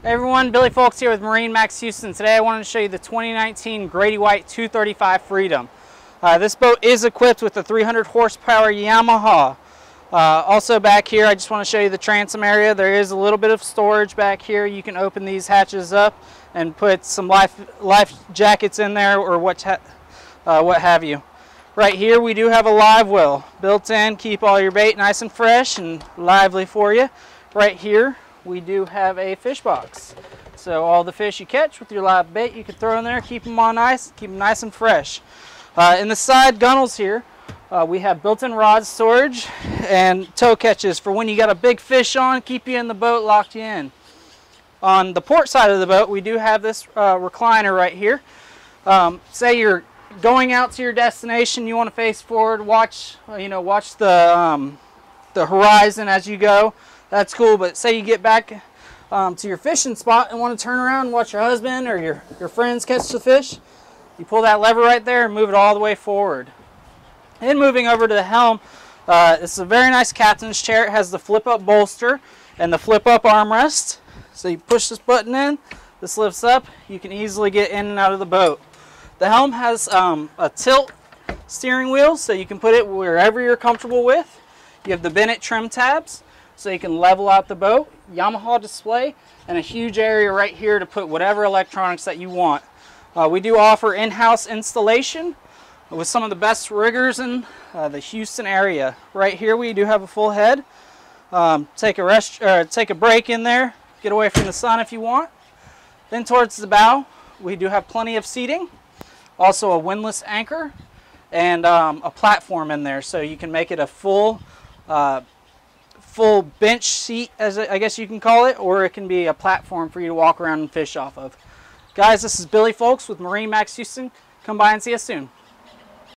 Hey everyone, Billy Folks here with MarineMax Houston. Today I wanted to show you the 2019 Grady-White 235 Freedom. This boat is equipped with a 300 horsepower Yamaha. Also back here, I just want to show you the transom area. There is a little bit of storage back here. You can open these hatches up and put some life jackets in there or what have you. Right here we do have a live well built in. Keep all your bait nice and fresh and lively for you. Right here we do have a fish box. So all the fish you catch with your live bait you can throw in there, keep them on ice, keep them nice and fresh. In the side gunnels here, we have built-in rod storage and tow catches for when you got a big fish on, keep you in the boat, locked you in. On the port side of the boat, we do have this recliner right here. Say you're going out to your destination, you want to face forward, watch the horizon as you go. That's cool, but say you get back to your fishing spot and want to turn around and watch your husband or your friends catch the fish, you pull that lever right there and move it all the way forward. And moving over to the helm, it's a very nice captain's chair. It has the flip-up bolster and the flip-up armrest. So you push this button in, this lifts up, you can easily get in and out of the boat. The helm has a tilt steering wheel, so you can put it wherever you're comfortable with. You have the Bennett trim tabs, so you can level out the boat, Yamaha display, and a huge area right here to put whatever electronics that you want. We do offer in-house installation with some of the best riggers in the Houston area. Right here we do have a full head. Take a break in there, get away from the sun if you want. Then towards the bow, we do have plenty of seating, also a windlass anchor, and a platform in there, so you can make it a full bench seat, as I guess you can call it, or it can be a platform for you to walk around and fish off of. Guys, this is Billy Folks with MarineMax Houston. Come by and see us soon.